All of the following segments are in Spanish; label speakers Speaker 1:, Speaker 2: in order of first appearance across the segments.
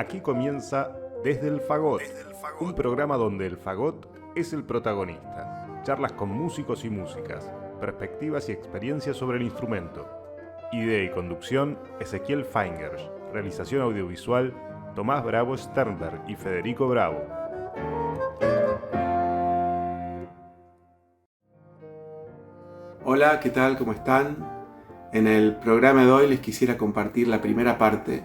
Speaker 1: Aquí comienza Desde el Fagot, un programa donde el fagot es el protagonista. Charlas con músicos y músicas, perspectivas y experiencias sobre el instrumento. Idea y conducción, Ezequiel Feingersch. Realización audiovisual, Tomás Bravo Sternberg y Federico Bravo.
Speaker 2: Hola, ¿qué tal? ¿Cómo están? En el programa de hoy les quisiera compartir la primera parte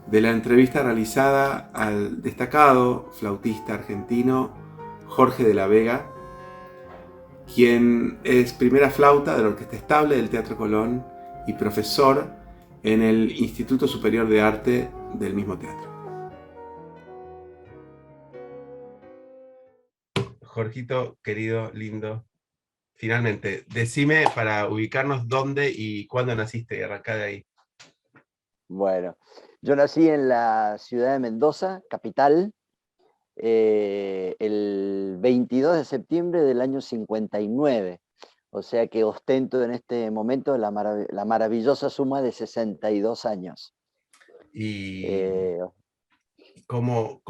Speaker 2: de la entrevista realizada al destacado flautista argentino Jorge de la Vega, quien es primera flauta de la Orquesta Estable del Teatro Colón y profesor en el Instituto Superior de Arte del mismo teatro. Jorgito, querido, lindo, finalmente, decime para ubicarnos dónde y cuándo naciste y arrancá de ahí.
Speaker 3: Bueno, yo nací en la ciudad de Mendoza, capital, el 22 de septiembre del año 59. O sea que ostento en este momento la maravillosa suma de 62 años.
Speaker 2: Y
Speaker 3: Eh,
Speaker 2: ¿cómo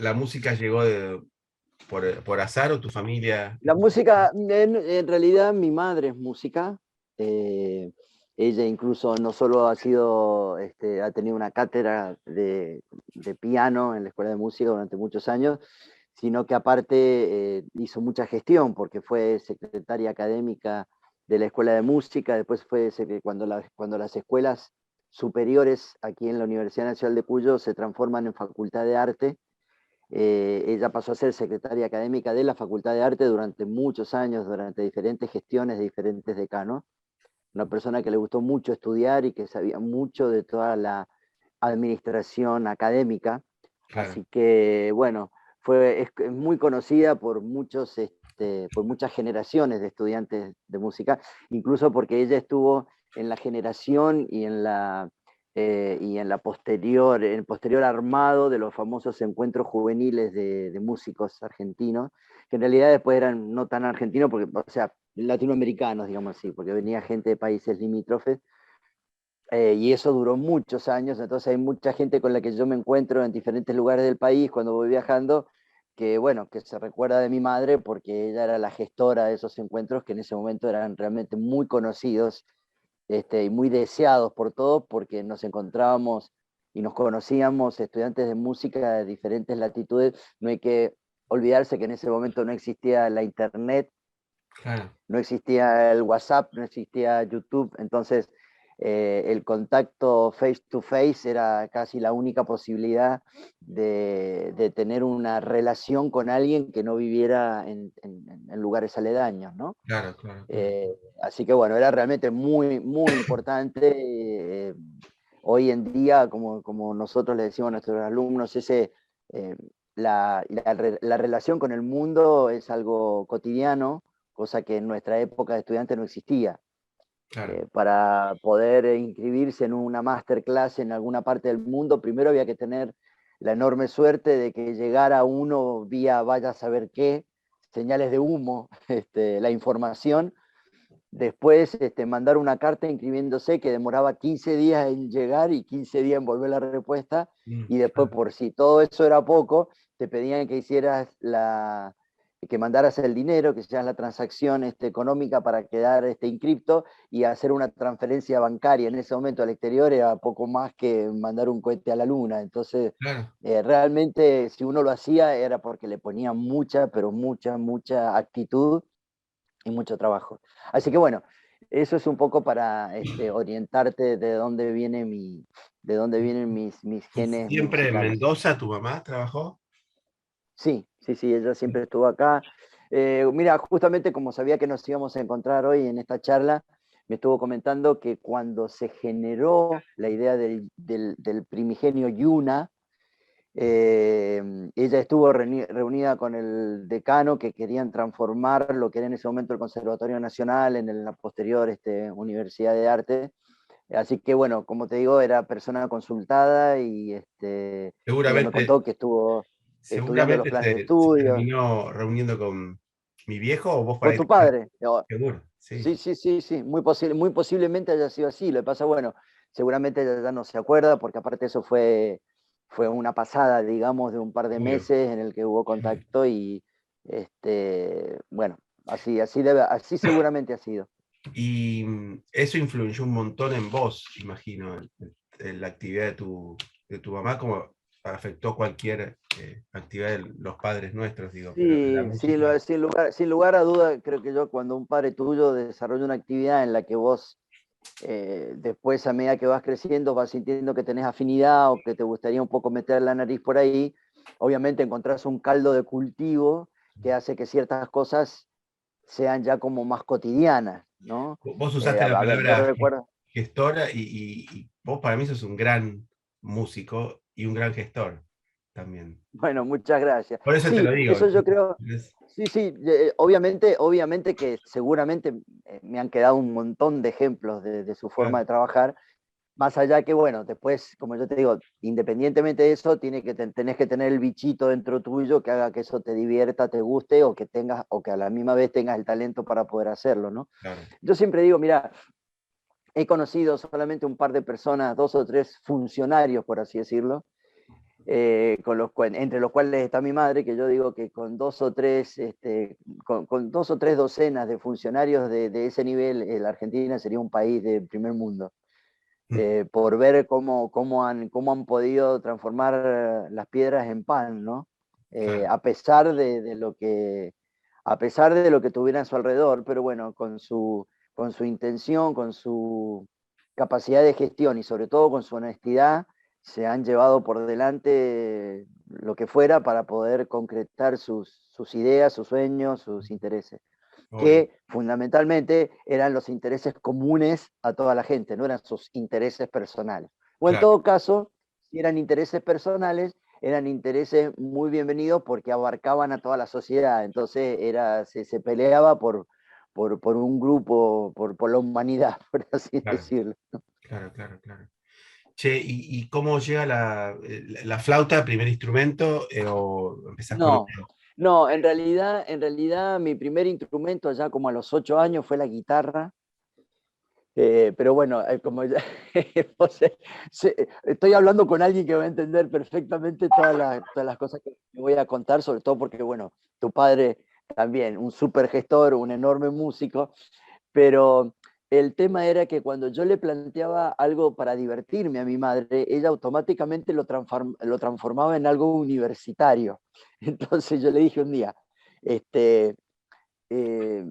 Speaker 2: la música llegó por azar o tu familia?
Speaker 3: la música, en realidad mi madre es música. eh, Ella incluso no solo ha sido, ha tenido una cátedra de piano en la escuela de música durante muchos años, sino que aparte hizo mucha gestión porque fue secretaria académica de la escuela de música, después fue cuando las escuelas superiores aquí en la Universidad Nacional de Cuyo se transforman en Facultad de Arte. Ella pasó a ser secretaria académica de la Facultad de Arte durante muchos años, durante diferentes gestiones de diferentes decanos. Una persona que le gustó mucho estudiar y que sabía mucho de toda la administración académica.
Speaker 2: Claro.
Speaker 3: Así que, bueno, es muy conocida por por muchas generaciones de estudiantes de música, incluso porque ella estuvo en la generación y en en el posterior armado de los famosos encuentros juveniles de músicos argentinos, que en realidad después eran no tan argentinos, porque, o sea, latinoamericanos, digamos así, porque venía gente de países limítrofes. Y eso duró muchos años, entonces hay mucha gente con la que yo me encuentro en diferentes lugares del país cuando voy viajando, que bueno, que se recuerda de mi madre porque ella era la gestora de esos encuentros que en ese momento eran realmente muy conocidos, y muy deseados por todos, porque nos encontrábamos y nos conocíamos estudiantes de música de diferentes latitudes. No hay que olvidarse que en ese momento no existía la internet,
Speaker 2: Claro.
Speaker 3: no existía el WhatsApp, no existía YouTube, entonces el contacto face to face era casi la única posibilidad de tener una relación con alguien que no viviera en lugares aledaños, ¿no?
Speaker 2: Claro, claro, claro.
Speaker 3: Así que bueno, era realmente muy, muy importante. Hoy en día, como nosotros le decimos a nuestros alumnos, la relación con el mundo es algo cotidiano, cosa que en nuestra época de estudiante no existía.
Speaker 2: Claro.
Speaker 3: Para poder inscribirse en una masterclass en alguna parte del mundo, primero había que tener la enorme suerte de que llegara uno vía vaya a saber qué, señales de humo, la información. Después mandar una carta inscribiéndose que demoraba 15 días en llegar y 15 días en volver la respuesta. Y después,
Speaker 2: Claro.
Speaker 3: por si todo eso era poco, te pedían que que mandaras el dinero, que hicieras la transacción económica para quedar inscripto y hacer una transferencia bancaria. En ese momento al exterior era poco más que mandar un cohete a la luna. Entonces,
Speaker 2: Claro.
Speaker 3: realmente si uno lo hacía era porque le ponía mucha, pero mucha, mucha actitud y mucho trabajo. Así que bueno, eso es un poco para orientarte de dónde vienen mis
Speaker 2: ¿Y
Speaker 3: genes
Speaker 2: siempre en
Speaker 3: musicales.
Speaker 2: Mendoza tu mamá trabajó?
Speaker 3: Sí, sí, sí, ella siempre estuvo acá. Mira, justamente como sabía que nos íbamos a encontrar hoy en esta charla, me estuvo comentando que cuando se generó la idea del primigenio Yuna, ella estuvo reunida con el decano que querían transformar lo que era en ese momento el Conservatorio Nacional en la posterior Universidad de Arte. Así que bueno, como te digo, era persona consultada y ella me
Speaker 2: Seguramente,
Speaker 3: contó que estuvo estudiando los
Speaker 2: seguramente
Speaker 3: planes de
Speaker 2: se
Speaker 3: estudio.
Speaker 2: terminó reuniendo con mi viejo o vos por
Speaker 3: Con
Speaker 2: ahí.
Speaker 3: tu padre.
Speaker 2: Seguro, sí.
Speaker 3: Sí, sí, sí, sí, muy posiblemente haya sido así. Lo que pasa, bueno, seguramente ella ya no se acuerda, porque aparte eso fue fue una pasada, digamos, de un par de
Speaker 2: Obvio.
Speaker 3: meses en el que hubo contacto y bueno, así seguramente ha sido.
Speaker 2: Y eso influyó un montón en vos, imagino, en la actividad de tu mamá, como afectó cualquier actividad de los padres nuestros, digo, pero la
Speaker 3: Sí,
Speaker 2: música.
Speaker 3: sin lugar a duda, creo que yo cuando un padre tuyo desarrolla una actividad en la que vos después a medida que vas creciendo vas sintiendo que tenés afinidad o que te gustaría un poco meter la nariz por ahí, obviamente encontrás un caldo de cultivo que hace que ciertas cosas sean ya como más cotidianas, ¿no?
Speaker 2: Vos usaste la
Speaker 3: A ver, yo
Speaker 2: palabra
Speaker 3: recuerdo,
Speaker 2: gestora y vos para mí sos un gran músico y un gran gestor también.
Speaker 3: bueno, muchas gracias.
Speaker 2: Por eso te lo
Speaker 3: Sí,
Speaker 2: digo.
Speaker 3: eso yo creo,
Speaker 2: Es-
Speaker 3: sí, sí, obviamente que seguramente me han quedado un montón de ejemplos de su forma
Speaker 2: claro,
Speaker 3: de trabajar. Más allá que, bueno, después, como yo te digo, independientemente de eso, tenés que tener el bichito dentro tuyo que haga que eso te divierta, te guste, o que tengas, o que a la misma vez tengas el talento para poder hacerlo, ¿no?
Speaker 2: claro.
Speaker 3: Yo siempre digo, mira, he conocido solamente un par de personas, dos o tres funcionarios, por así decirlo, entre los cuales está mi madre, que yo digo que con dos o tres, con dos o tres docenas de funcionarios de ese nivel, la Argentina sería un país de primer mundo.
Speaker 2: Mm,
Speaker 3: Por ver cómo han podido transformar las piedras en pan, ¿no?
Speaker 2: claro,
Speaker 3: A pesar a pesar de lo que tuviera a su alrededor, pero bueno, con su intención, con su capacidad de gestión y sobre todo con su honestidad, se han llevado por delante lo que fuera para poder concretar sus ideas, sus sueños, sus intereses
Speaker 2: obvio,
Speaker 3: que fundamentalmente eran los intereses comunes a toda la gente, no eran sus intereses personales. O en
Speaker 2: claro.
Speaker 3: todo caso, si eran intereses personales, eran intereses muy bienvenidos porque abarcaban a toda la sociedad, entonces se peleaba por un grupo, por la humanidad, por así
Speaker 2: Claro,
Speaker 3: decirlo.
Speaker 2: claro, claro, claro. Che, y cómo llega la flauta, primer instrumento, o empezás con
Speaker 3: No,
Speaker 2: otro?
Speaker 3: no, en realidad mi primer instrumento ya como a los 8 años fue la guitarra. Pero bueno, como ya, o sea, estoy hablando con alguien que va a entender perfectamente todas las cosas que me voy a contar, sobre todo porque, bueno, tu padre también, un súper gestor, un enorme músico, pero el tema era que cuando yo le planteaba algo para divertirme a mi madre, ella automáticamente lo transformaba en algo universitario. Entonces yo le dije un día, este, eh,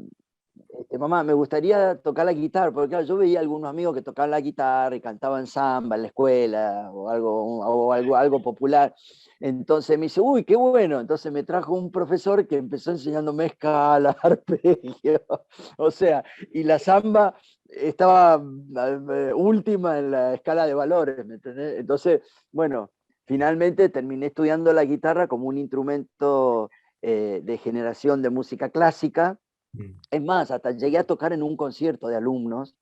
Speaker 3: mamá, me gustaría tocar la guitarra, porque claro, yo veía algunos amigos que tocaban la guitarra y cantaban samba en la escuela algo popular. Entonces me dice, uy, qué bueno. Entonces me trajo un profesor que empezó enseñándome escala, arpegio, o sea, y la samba estaba última en la escala de valores, ¿me entendés? Entonces, bueno, finalmente terminé estudiando la guitarra como un instrumento de generación de música clásica.
Speaker 2: Mm,
Speaker 3: Es más, hasta llegué a tocar en un concierto de alumnos,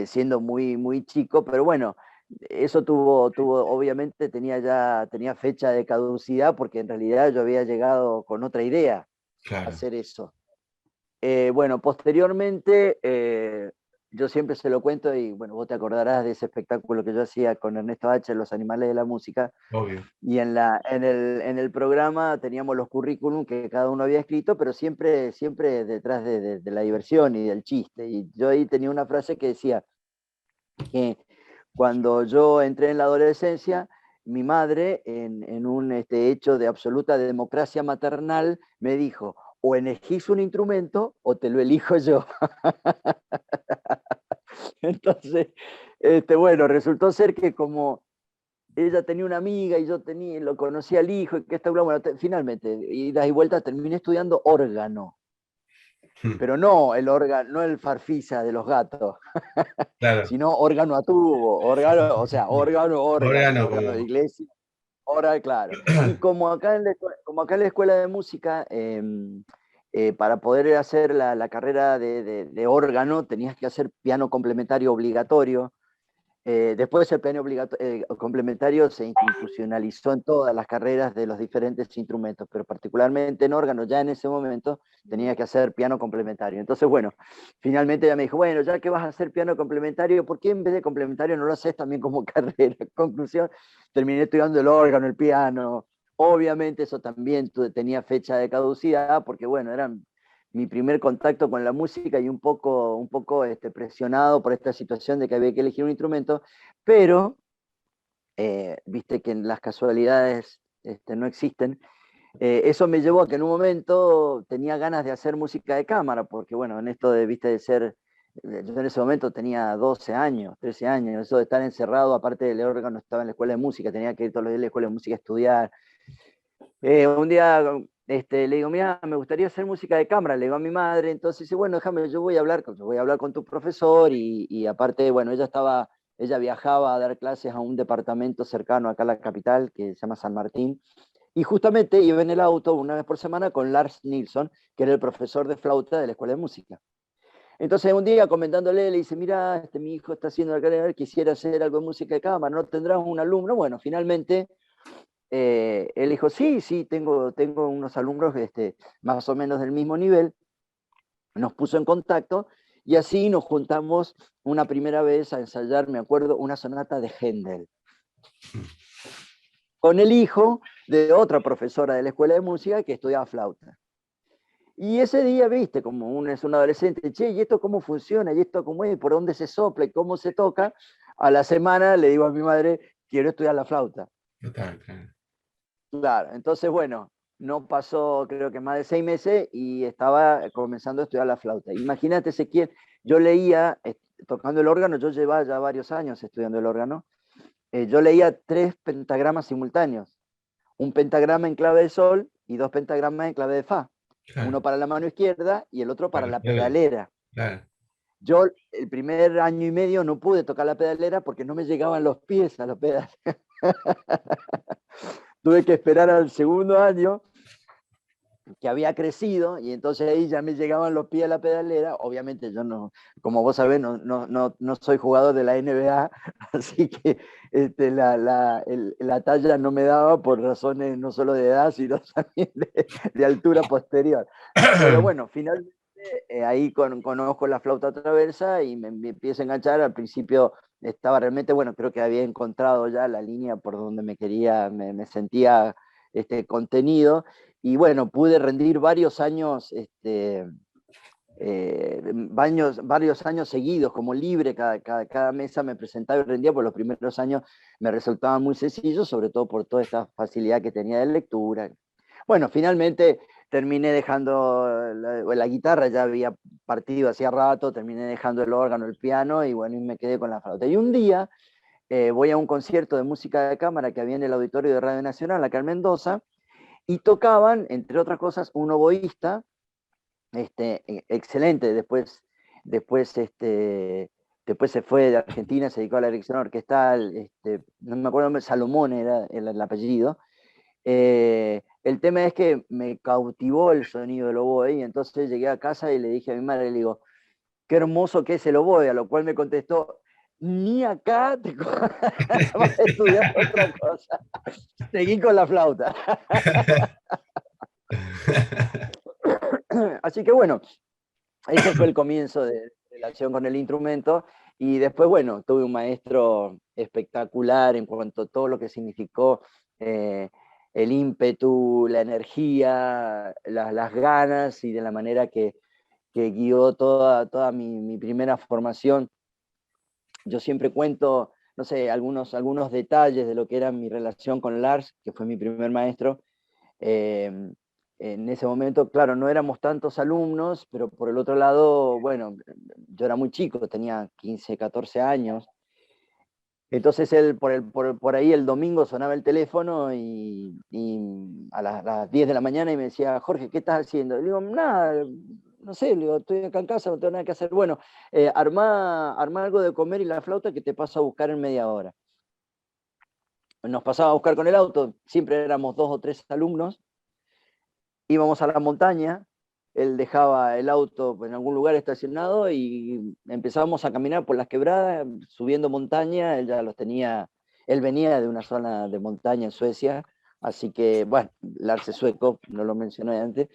Speaker 3: siendo muy chico, pero bueno, eso obviamente tenía fecha de caducidad porque en realidad yo había llegado con otra idea a
Speaker 2: claro.
Speaker 3: hacer eso. Bueno, posteriormente, yo siempre se lo cuento y bueno, vos te acordarás de ese espectáculo que yo hacía con Ernesto H., Los Animales de la Música,
Speaker 2: Obvio.
Speaker 3: y en el programa teníamos los currículum que cada uno había escrito, pero siempre detrás de la diversión y del chiste. Y yo ahí tenía una frase que decía que cuando yo entré en la adolescencia, mi madre, en un hecho de absoluta democracia maternal, me dijo, o elegís un instrumento o te lo elijo yo. Entonces, bueno, resultó ser que como ella tenía una amiga y lo conocía al hijo, y que bueno, finalmente, idas y vueltas, terminé estudiando órgano,
Speaker 2: Mm,
Speaker 3: pero no el órgano, no el farfisa de los gatos,
Speaker 2: claro.
Speaker 3: sino órgano a tubo,
Speaker 2: Sí, sí,
Speaker 3: órgano, o
Speaker 2: sí, sí,
Speaker 3: sea,
Speaker 2: sí. Órgano
Speaker 3: órgano de
Speaker 2: como.
Speaker 3: iglesia, órgano, claro. Y como acá en la escuela de música, para poder hacer la carrera de órgano, tenías que hacer piano complementario obligatorio. Después el piano complementario se institucionalizó en todas las carreras de los diferentes instrumentos, pero particularmente en órgano, ya en ese momento tenía que hacer piano complementario. Entonces, bueno, finalmente ella me dijo, bueno, ya que vas a hacer piano complementario, ¿por qué en vez de complementario no lo haces también como carrera? Conclusión, terminé estudiando el órgano, el piano. Obviamente eso también tenía fecha de caducidad, porque bueno, eran mi primer contacto con la música y un poco presionado por esta situación de que había que elegir un instrumento, pero viste que las casualidades no existen. Eso me llevó a que en un momento tenía ganas de hacer música de cámara, porque bueno, en esto de, viste, de ser, yo en ese momento tenía 12 años, 13 años, eso de estar encerrado, aparte del órgano, estaba en la escuela de música, tenía que ir todos los días a la escuela de música a estudiar. Un día le digo, mira, me gustaría hacer música de cámara, le digo a mi madre, entonces dice, bueno, déjame, yo voy a hablar con tu profesor y aparte, bueno, ella viajaba a dar clases a un departamento cercano acá a la capital que se llama San Martín, y justamente iba en el auto una vez por semana con Lars Nilsson, que era el profesor de flauta de la escuela de música. Entonces un día comentándole, le dice, mira, mi hijo está haciendo la carrera, quisiera hacer algo de música de cámara, ¿no tendrás un alumno? Bueno, finalmente él dijo, sí, sí, tengo unos alumnos más o menos del mismo nivel, nos puso en contacto y así nos juntamos una primera vez a ensayar, me acuerdo, una sonata de Händel, con el hijo de otra profesora de la escuela de música que estudiaba flauta. Y ese día, viste, como uno es un adolescente, che, ¿y esto cómo funciona? ¿Y esto cómo es? ¿Por dónde se sopla? ¿Y cómo se toca? A la semana le digo a mi madre, quiero estudiar la flauta.
Speaker 2: Total, claro.
Speaker 3: Claro, entonces, bueno, no pasó creo que más de 6 meses y estaba comenzando a estudiar la flauta. Imagínate, Ezequiel, yo leía, tocando el órgano, yo llevaba ya varios años estudiando el órgano, yo leía 3 pentagramas simultáneos, un pentagrama en clave de sol y 2 pentagramas en clave de fa,
Speaker 2: Claro,
Speaker 3: uno para la mano izquierda y el otro para
Speaker 2: para
Speaker 3: la
Speaker 2: el-
Speaker 3: pedalera.
Speaker 2: claro.
Speaker 3: Yo el primer año y medio no pude tocar la pedalera porque no me llegaban los pies a los pedales. Tuve que esperar al segundo año que había crecido y entonces ahí ya me llegaban los pies a la pedalera. Obviamente yo no, como vos sabés, no soy jugador de la NBA, así que la talla no me daba por razones no solo de edad, sino también de altura posterior. Pero bueno, finalmente ahí conozco la flauta traversa y me empiezo a enganchar. Al principio estaba realmente, bueno, creo que había encontrado ya la línea por donde me quería, me sentía contenido. Y bueno, pude rendir varios años, varios años seguidos como libre, cada mesa me presentaba y rendía, por los primeros años me resultaba muy sencillo, sobre todo por toda esta facilidad que tenía de lectura. Bueno, finalmente terminé dejando la guitarra, ya había partido hacía rato, terminé dejando el órgano, el piano y bueno, y me quedé con la flauta. Y un día voy a un concierto de música de cámara que había en el auditorio de Radio Nacional, acá en Mendoza, y tocaban, entre otras cosas, un oboísta excelente. Después se fue de Argentina, se dedicó a la dirección orquestal, no me acuerdo, Salomón era el apellido. El tema es que me cautivó el sonido del oboe y entonces llegué a casa y le dije a mi madre, le digo, qué hermoso que es el oboe, a lo cual me contestó, ni acá te vas a estudiar otra cosa, seguí con la flauta. Así que bueno, ese fue el comienzo de relación con el instrumento y después, bueno, tuve un maestro espectacular en cuanto a todo lo que significó eh, el ímpetu, la energía, las ganas y de la manera que guió toda mi primera formación. Yo siempre cuento, no sé, algunos detalles de lo que era mi relación con Lars, que fue mi primer maestro. Eh, en ese momento, claro, no éramos tantos alumnos, pero por el otro lado, bueno, yo era muy chico, tenía 15, 14 años. Entonces él, por ahí el domingo sonaba el teléfono y las 10 de la mañana y me decía, Jorge, ¿qué estás haciendo? Le digo, nada, no sé, le digo, estoy acá en casa, no tengo nada que hacer. Bueno, armá algo de comer y la flauta que te paso a buscar en media hora. Nos pasaba a buscar con el auto, siempre éramos 2 o 3 alumnos, íbamos a la montaña, él dejaba el auto en algún lugar estacionado y empezábamos a caminar por las quebradas, subiendo montaña. Él ya los tenía, él venía de una zona de montaña en Suecia, así que, bueno, Lars es sueco, no lo mencioné antes,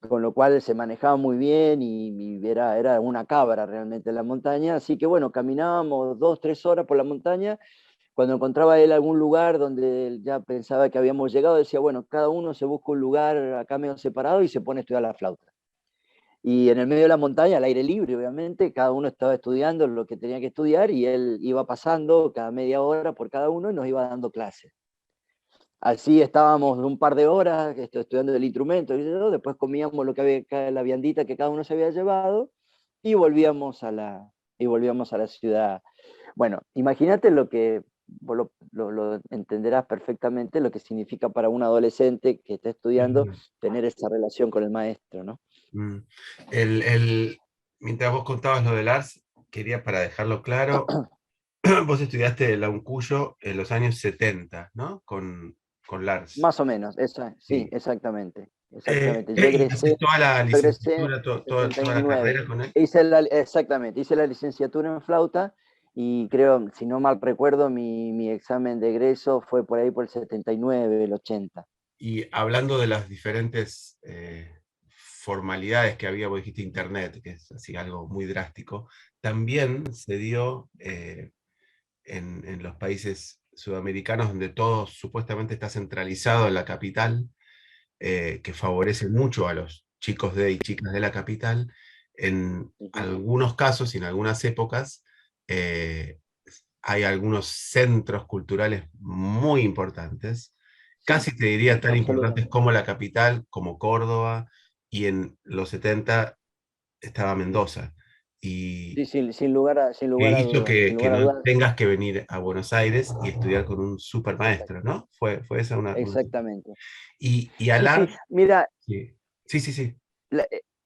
Speaker 3: con lo cual se manejaba muy bien y era una cabra realmente en la montaña. Así que, bueno, caminábamos 2, 3 horas por la montaña. Cuando encontraba él algún lugar donde él ya pensaba que habíamos llegado, decía, bueno, cada uno se busca un lugar acá medio separado y se pone a estudiar la flauta. Y en el medio de la montaña, al aire libre, obviamente, cada uno estaba estudiando lo que tenía que estudiar y él iba pasando cada media hora por cada uno y nos iba dando clases. Así estábamos un par de horas estudiando el instrumento, y después comíamos lo que había, la viandita que cada uno se había llevado y volvíamos a la ciudad. Bueno, imagínate lo que, vos lo entenderás perfectamente, lo que significa para un adolescente que está estudiando
Speaker 2: Mm,
Speaker 3: tener esa relación con el maestro, ¿no?
Speaker 2: mm. El, el- Mientras vos contabas lo del ARS, quería para dejarlo claro, vos estudiaste la UNCUYO en los años 70, ¿no? Con Lars.
Speaker 3: Más o menos, sí,
Speaker 2: Sí.
Speaker 3: exactamente. Exactamente. Yo
Speaker 2: Y haces toda la
Speaker 3: egresé en
Speaker 2: licenciatura, toda la
Speaker 3: 79.
Speaker 2: carrera con él.
Speaker 3: Exactamente, hice la licenciatura en flauta y creo, si no mal recuerdo, mi examen de egreso fue por ahí por el 79, el 80.
Speaker 2: Y hablando de las diferentes formalidades que había, vos dijiste internet, que es así algo muy drástico, también se dio en los países sudamericanos donde todo supuestamente está centralizado en la capital, que favorece mucho a los chicos de y chicas de la capital. En
Speaker 3: Ujú.
Speaker 2: algunos casos y en algunas épocas eh, hay algunos centros culturales muy importantes,
Speaker 3: Sí,
Speaker 2: casi te diría tan importantes
Speaker 3: absolutamente.
Speaker 2: como la capital, como Córdoba, y en los 70 estaba Mendoza. Y
Speaker 3: Sí, sin lugar
Speaker 2: que
Speaker 3: a
Speaker 2: hizo
Speaker 3: dudas, sin
Speaker 2: que
Speaker 3: lugar a
Speaker 2: no
Speaker 3: dudas.
Speaker 2: tengas que venir a Buenos Aires y estudiar con un super
Speaker 3: Exact-
Speaker 2: maestro, ¿no? Fue esa una...
Speaker 3: Exactamente.
Speaker 2: Y a
Speaker 3: Sí, sí,
Speaker 2: Lars,
Speaker 3: mira,
Speaker 2: sí, sí, sí, sí.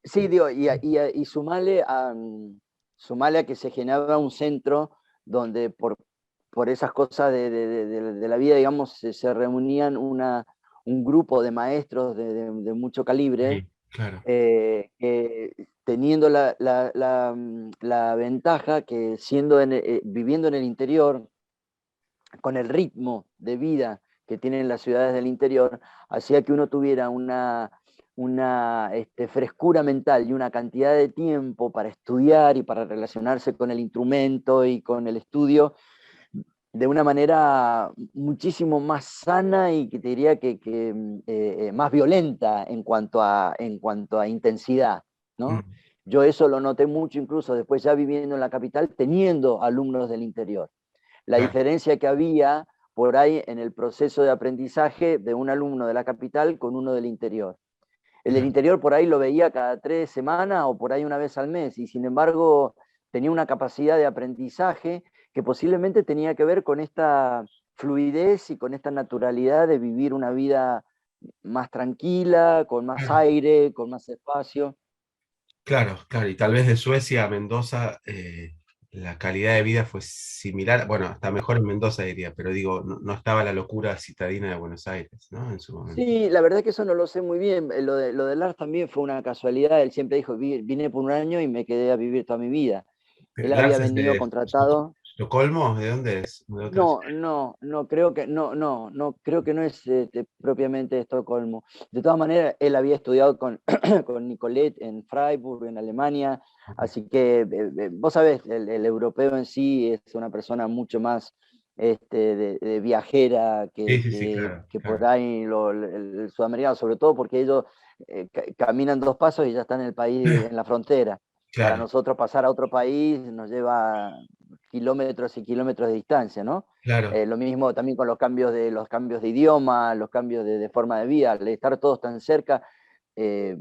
Speaker 3: sí, digo, y sumale a que se generaba un centro donde por esas cosas de la vida, digamos, se reunían un grupo de maestros de mucho calibre,
Speaker 2: Sí, claro.
Speaker 3: teniendo la ventaja que viviendo en el interior, con el ritmo de vida que tienen las ciudades del interior, hacía que uno tuviera una frescura mental y una cantidad de tiempo para estudiar y para relacionarse con el instrumento y con el estudio de una manera muchísimo más sana y que te diría que más violenta en cuanto a intensidad, ¿no?
Speaker 2: Mm,
Speaker 3: Yo eso lo noté mucho incluso después ya viviendo en la capital, teniendo alumnos del interior. La
Speaker 2: claro.
Speaker 3: diferencia que había por ahí en el proceso de aprendizaje de un alumno de la capital con uno del interior. El del
Speaker 2: Claro.
Speaker 3: interior por ahí lo veía cada 3 semanas o por ahí una vez al mes y sin embargo tenía una capacidad de aprendizaje que posiblemente tenía que ver con esta fluidez y con esta naturalidad de vivir una vida más tranquila, con más aire, con más espacio.
Speaker 2: Claro, claro, y tal vez de Suecia a Mendoza la calidad de vida fue similar, bueno, hasta mejor en Mendoza diría, pero digo, no, no estaba la locura citadina de Buenos Aires, ¿no? En su momento.
Speaker 3: Sí, la verdad que eso no lo sé muy bien. Lo de Lars también fue una casualidad. Él siempre dijo, Vine por un año y me quedé a vivir toda mi vida". Él había
Speaker 2: ¿Lars es
Speaker 3: venido
Speaker 2: de
Speaker 3: contratado.
Speaker 2: Estocolmo? ¿De dónde es? ¿De otra
Speaker 3: No,
Speaker 2: ciudad?
Speaker 3: no creo que no creo que no es propiamente de Estocolmo. De todas maneras, él había estudiado con, con Nicolette en Freiburg, en Alemania,
Speaker 2: Ok.
Speaker 3: así que vos sabés, el europeo en sí es una persona mucho más de viajera
Speaker 2: Sí,
Speaker 3: que,
Speaker 2: sí, sí,
Speaker 3: que,
Speaker 2: claro,
Speaker 3: que por
Speaker 2: claro,
Speaker 3: ahí el sudamericano, sobre todo porque ellos caminan 2 pasos y ya están en el país, en la frontera. Para
Speaker 2: claro,
Speaker 3: nosotros pasar a otro país nos lleva kilómetros y kilómetros de distancia, ¿no?
Speaker 2: claro,
Speaker 3: Lo mismo también con los cambios de idioma, los cambios de forma de vida, al estar todos tan cerca, eh,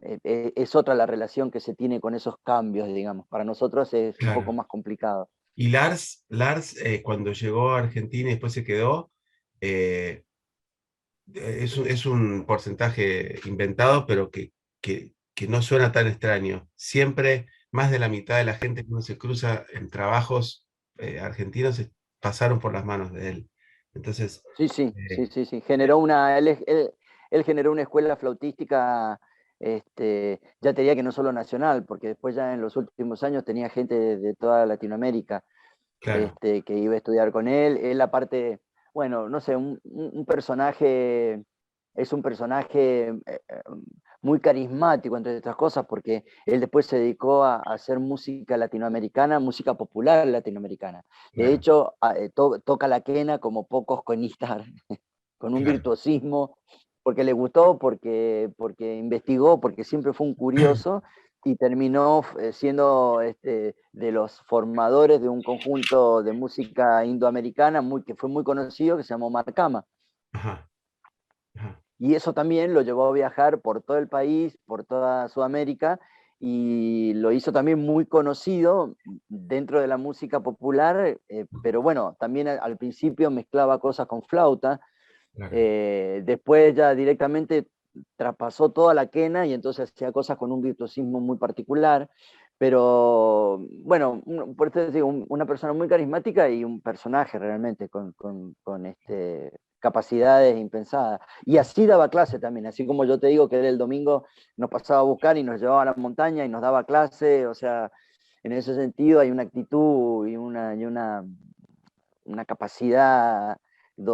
Speaker 3: es otra la relación que se tiene con esos cambios, digamos. Para nosotros es un poco
Speaker 2: claro.
Speaker 3: más complicado.
Speaker 2: Y Lars cuando llegó a Argentina y después se quedó, eh, es un porcentaje inventado, pero que no suena tan extraño. Siempre más de la mitad de la gente que uno se cruza en trabajos argentinos pasaron por las manos de él. Entonces,
Speaker 3: Sí, sí, sí,
Speaker 2: eh,
Speaker 3: sí, sí. Él generó una escuela flautística ya te diría que no solo nacional, porque después ya en los últimos años tenía gente de toda Latinoamérica
Speaker 2: Claro.
Speaker 3: que iba a estudiar con él. Él aparte, bueno, no sé, un personaje, es un personaje muy carismático, entre otras cosas, porque él después se dedicó a hacer música latinoamericana, música popular latinoamericana. De
Speaker 2: Claro,
Speaker 3: hecho, toca la quena como pocos conistas, con un
Speaker 2: claro.
Speaker 3: virtuosismo, porque le gustó, porque investigó, porque siempre fue un curioso y terminó siendo de los formadores de un conjunto de música indoamericana que fue muy conocido, que se llamó Marcama.
Speaker 2: Ajá, ajá.
Speaker 3: Y eso también lo llevó a viajar por todo el país, por toda Sudamérica, y lo hizo también muy conocido dentro de la música popular, pero bueno, también al principio mezclaba cosas con flauta,
Speaker 2: Claro.
Speaker 3: después ya directamente traspasó toda la quena y entonces hacía cosas con un virtuosismo muy particular. Pero bueno, por eso te digo, una persona muy carismática y un personaje realmente con capacidades impensadas. Y así daba clase también, así como yo te digo que él el domingo nos pasaba a buscar y nos llevaba a la montaña y nos daba clase, o sea, en ese sentido hay una actitud y una capacidad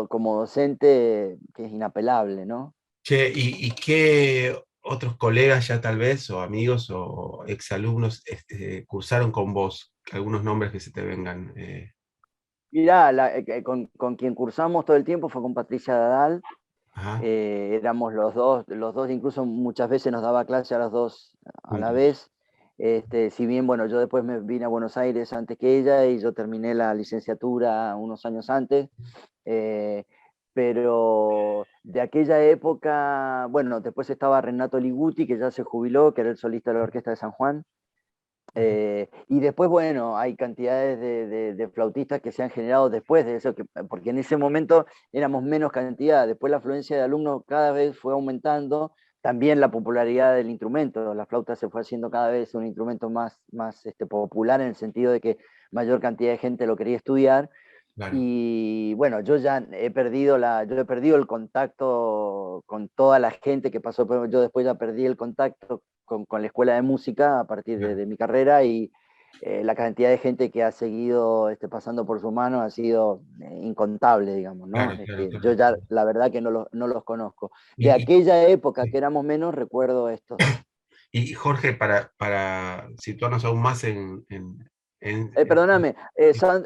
Speaker 3: como docente que es inapelable, ¿no?
Speaker 2: Che, ¿y qué otros colegas ya tal vez, o amigos o exalumnos, cursaron con vos? Algunos nombres que se te vengan.
Speaker 3: Mirá, con quien cursamos todo el tiempo fue con Patricia Dadal,
Speaker 2: Ajá,
Speaker 3: éramos los dos incluso muchas veces nos daba clase a los dos a la
Speaker 2: juntos.
Speaker 3: vez. Si bien, bueno, yo después me vine a Buenos Aires antes que ella y yo terminé la licenciatura unos años antes, eh, pero de aquella época, bueno, después estaba Renato Liguti, que ya se jubiló, que era el solista de la Orquesta de San Juan.
Speaker 2: Ajá,
Speaker 3: Y después, bueno, hay cantidades de flautistas que se han generado después de eso, porque en ese momento éramos menos cantidad, después la afluencia de alumnos cada vez fue aumentando, también la popularidad del instrumento, la flauta se fue haciendo cada vez un instrumento más popular en el sentido de que mayor cantidad de gente lo quería estudiar,
Speaker 2: claro,
Speaker 3: y bueno, yo he perdido el contacto con toda la gente que pasó, pero yo después ya perdí el contacto con la escuela de música a partir
Speaker 2: claro,
Speaker 3: de mi carrera y la cantidad de gente que ha seguido pasando por su mano ha sido incontable, digamos, ¿no?
Speaker 2: claro, claro,
Speaker 3: Yo
Speaker 2: claro.
Speaker 3: ya la verdad que no los conozco. De
Speaker 2: Y,
Speaker 3: aquella época que éramos menos, recuerdo estos.
Speaker 2: y Jorge, para situarnos aún más
Speaker 3: Perdóname,